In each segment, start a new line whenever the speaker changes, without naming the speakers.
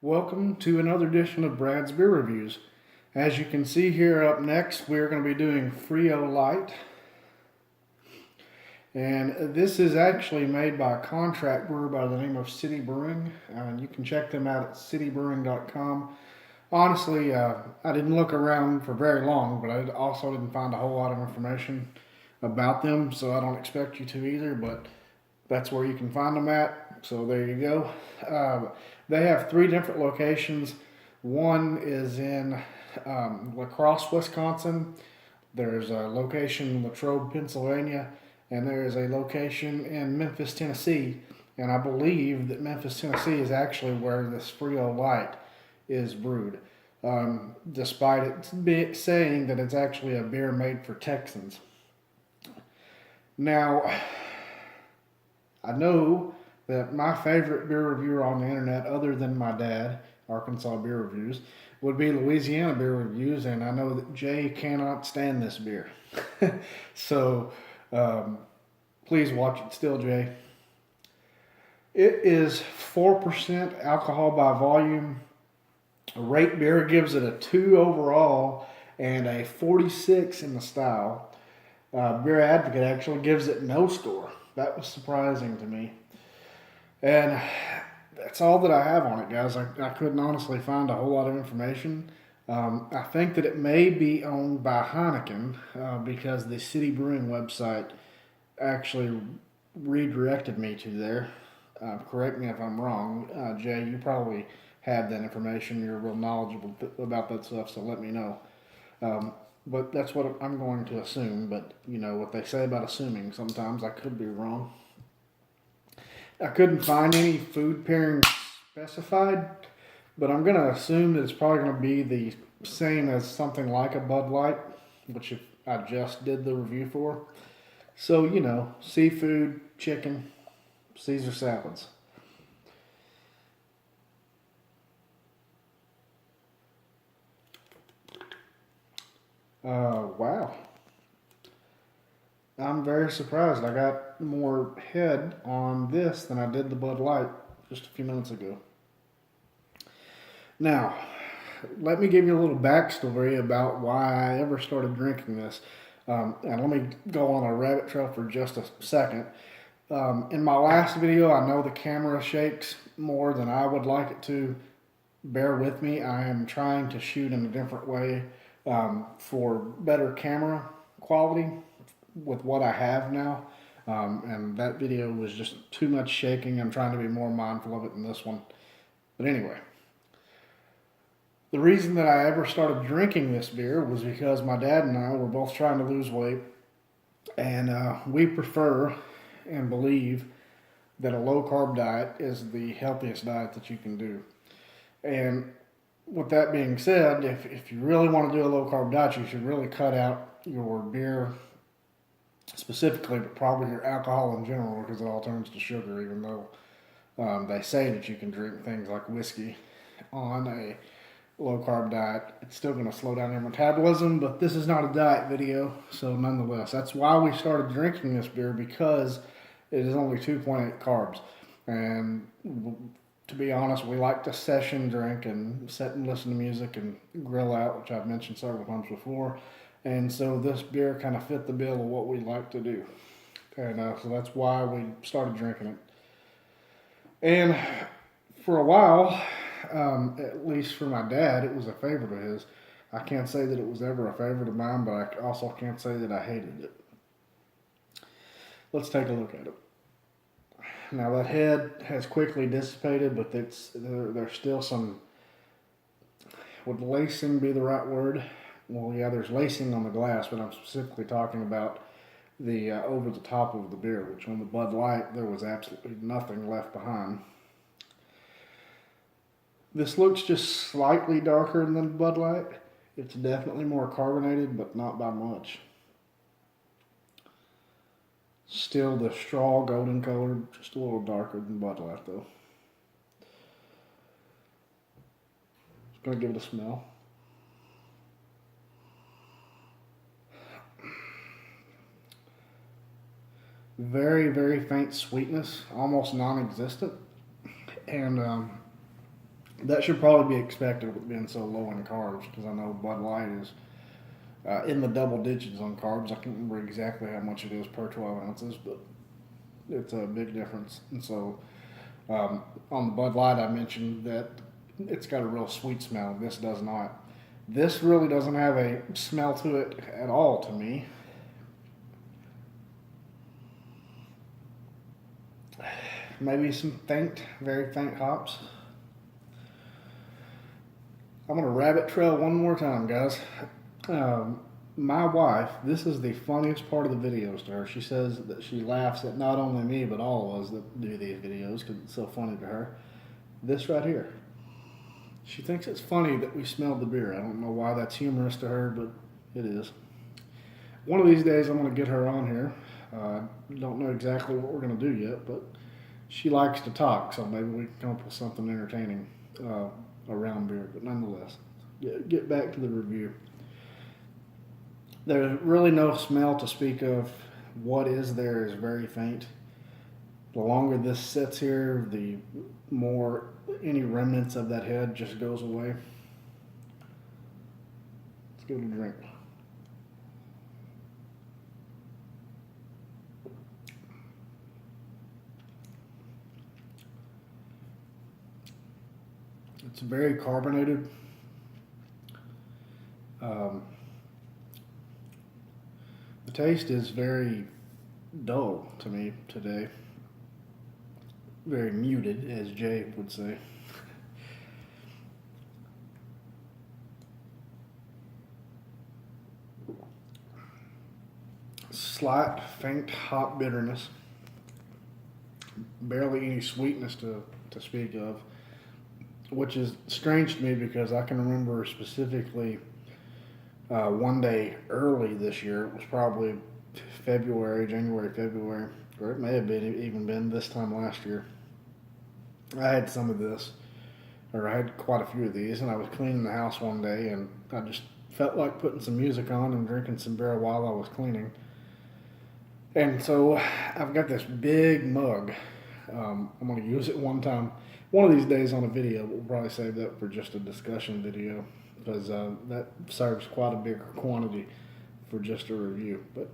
Welcome to another edition of Brad's Beer Reviews. As you can see here up next, we're going to be doing Frio Light. And this is actually made by a contract brewer by the name of City Brewing. You can check them out at citybrewing.com. Honestly, I didn't look around for very long, but I also didn't find a whole lot of information about them, so I don't expect you to either, but that's where you can find them at. So there you go. They have 3 different locations. One is in La Crosse, Wisconsin. There's a location in Latrobe, Pennsylvania, and there is a location in Memphis, Tennessee. And I believe that Memphis, Tennessee is actually where this Frio Light is brewed, despite it saying that it's actually a beer made for Texans. Now, I know that my favorite beer reviewer on the internet, other than my dad, Arkansas Beer Reviews, would be Louisiana Beer Reviews, and I know that Jay cannot stand this beer. So, please watch it still, Jay. It is 4% alcohol by volume. Rate Beer gives it a 2 overall and a 46 in the style. Beer Advocate actually gives it no score. That was surprising to me. And that's all that I have on it, guys. I couldn't honestly find a whole lot of information. I think that it may be owned by Heineken because the City Brewing website actually redirected me to there. Correct me if I'm wrong. Jay, you probably have that information. You're real knowledgeable about that stuff, so let me know. But that's what I'm going to assume. But, you know, what they say about assuming, sometimes I could be wrong. I couldn't find any food pairing specified, but I'm going to assume that it's probably going to be the same as something like a Bud Light, which I just did the review for. So, you know, seafood, chicken, Caesar salads. Wow. I'm very surprised. I got more head on this than I did the Bud Light just a few minutes ago. Now, let me give you a little backstory about why I ever started drinking this. And let me go on a rabbit trail for just a second. In my last video, I know the camera shakes more than I would like it to. Bear with me. I am trying to shoot in a different way for better camera quality with what I have now, and that video was just too much shaking. I'm trying to be more mindful of it in this one. But anyway, the reason that I ever started drinking this beer was because my dad and I were both trying to lose weight, and we prefer and believe that a low-carb diet is the healthiest diet that you can do. And with that being said, if you really want to do a low-carb diet, you should really cut out your beer specifically, but probably your alcohol in general, because it all turns to sugar, even though they say that you can drink things like whiskey on a low-carb diet. It's still going to slow down your metabolism, but this is not a diet video, so nonetheless. That's why we started drinking this beer, because it is only 2.8 carbs. And to be honest, we like to session drink and sit and listen to music and grill out, which I've mentioned several times before. And so this beer kind of fit the bill of what we like to do. And so that's why we started drinking it. And for a while, at least for my dad, it was a favorite of his. I can't say that it was ever a favorite of mine, but I also can't say that I hated it. Let's take a look at it. Now that head has quickly dissipated, but there's still some, would lacing be the right word? Well, yeah, there's lacing on the glass, but I'm specifically talking about the over the top of the beer, which on the Bud Light, there was absolutely nothing left behind. This looks just slightly darker than Bud Light. It's definitely more carbonated, but not by much. Still the straw golden colored, just a little darker than Bud Light though. Just gonna give it a smell. Very, very faint sweetness, almost non-existent. And That should probably be expected with being so low in carbs, because I know Bud Light is in the double digits on carbs. I can't remember exactly how much it is per 12 ounces, but it's a big difference. And so on the Bud Light, I mentioned that it's got a real sweet smell. This does not. This really doesn't have a smell to it at all to me. Maybe some faint, very faint hops. I'm gonna rabbit trail one more time, guys. Um, my wife, this is the funniest part of the videos to her. She says that she laughs at not only me, but all of us that do these videos because it's so funny to her. This right here. She thinks it's funny that we smelled the beer. I don't know why that's humorous to her, but it is. One of these days I'm going to get her on here. Don't know exactly what we're going to do yet, but she likes to talk, so maybe we can come up with something entertaining around beer. But nonetheless, get back to the review. There's really no smell to speak of. What is there is very faint. The longer this sits here, the more any remnants of that head just goes away. Let's give it a drink. It's very carbonated. The taste is very dull to me today. Very muted, as Jay would say. Slight, faint hop bitterness. Barely any sweetness to speak of, which is strange to me because I can remember specifically one day early this year. It was probably January, February, or it may have been even been this time last year. I had some of this, or I had quite a few of these, and I was cleaning the house one day, and I just felt like putting some music on and drinking some beer while I was cleaning. And so I've got this big mug. I'm going to use it one time. One of these days on a video, we'll probably save that for just a discussion video because that serves quite a bigger quantity for just a review. But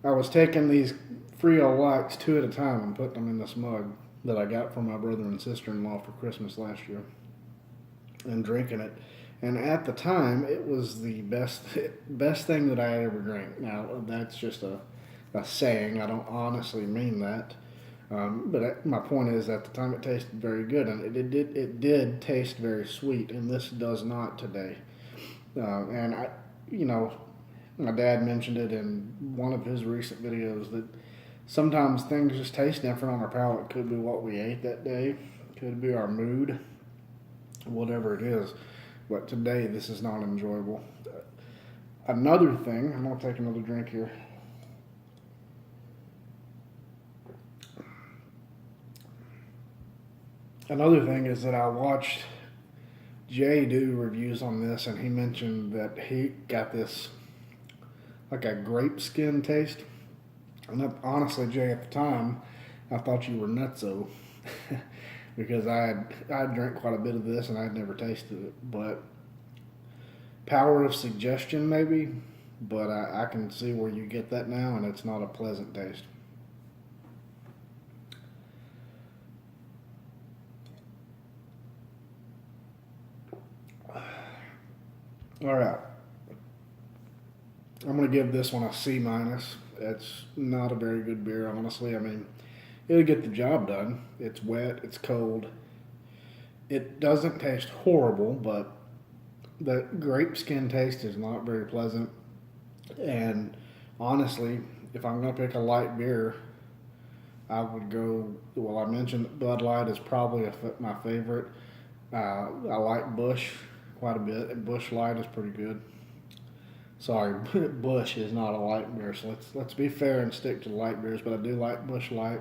I was taking these Frio Lights 2 at a time and putting them in this mug that I got from my brother and sister-in-law for Christmas last year and drinking it. And at the time, it was the best thing that I had ever drank. Now, that's just a saying. I don't honestly mean that. But my point is, at the time, it tasted very good, and it did taste very sweet, and this does not today. And my dad mentioned it in one of his recent videos that sometimes things just taste different on our palate. Could be what we ate that day, could be our mood, whatever it is. But today, this is not enjoyable. Another thing, I'm gonna take another drink here. Another thing is that I watched Jay do reviews on this, and he mentioned that he got this like a grape skin taste. And honestly, Jay, at the time, I thought you were nutso because I drank quite a bit of this and I'd never tasted it. But power of suggestion, maybe. But I can see where you get that now, and it's not a pleasant taste. All right. I'm going to give this one a C minus. It's not a very good beer, honestly. I mean, it'll get the job done. It's wet, it's cold. It doesn't taste horrible, but the grape skin taste is not very pleasant. And honestly, if I'm going to pick a light beer, I would go, well, I mentioned that Bud Light is probably my favorite. I like Busch quite a bit. Busch Light is pretty good. Sorry, Busch is not a light beer, so let's be fair and stick to the light beers. But I do like Busch Light,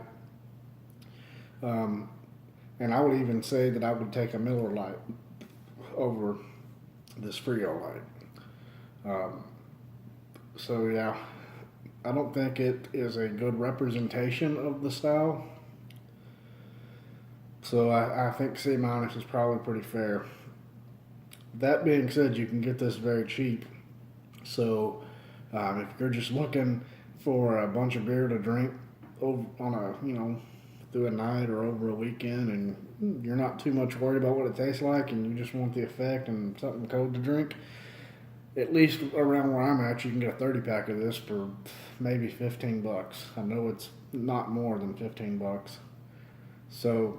and I would even say that I would take a Miller Lite over this Frio Light. So yeah, I don't think it is a good representation of the style. So I think C minus is probably pretty fair. That being said, you can get this very cheap. So if you're just looking for a bunch of beer to drink over on a through a night or over a weekend, and you're not too much worried about what it tastes like, and you just want the effect and something cold to drink, at least around where I'm at, you can get a 30 pack of this for maybe $15. I know it's not more than $15. So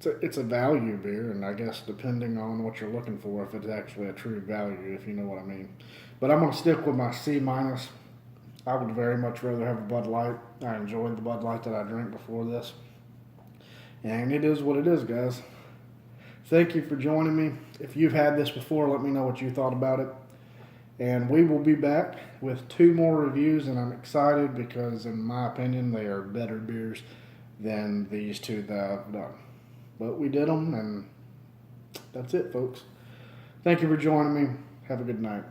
it's a value beer, and I guess depending on what you're looking for, if it's actually a true value, if you know what I mean. But I'm gonna stick with my C minus. I would very much rather have a Bud Light. I enjoyed the Bud Light that I drank before this, and it is what it is, guys. Thank you for joining me. If you've had this before, let me know what you thought about it. And we will be back with 2 more reviews, and I'm excited because, in my opinion, they are better beers than these 2 that I've done. But we did them, and that's it, folks. Thank you for joining me. Have a good night.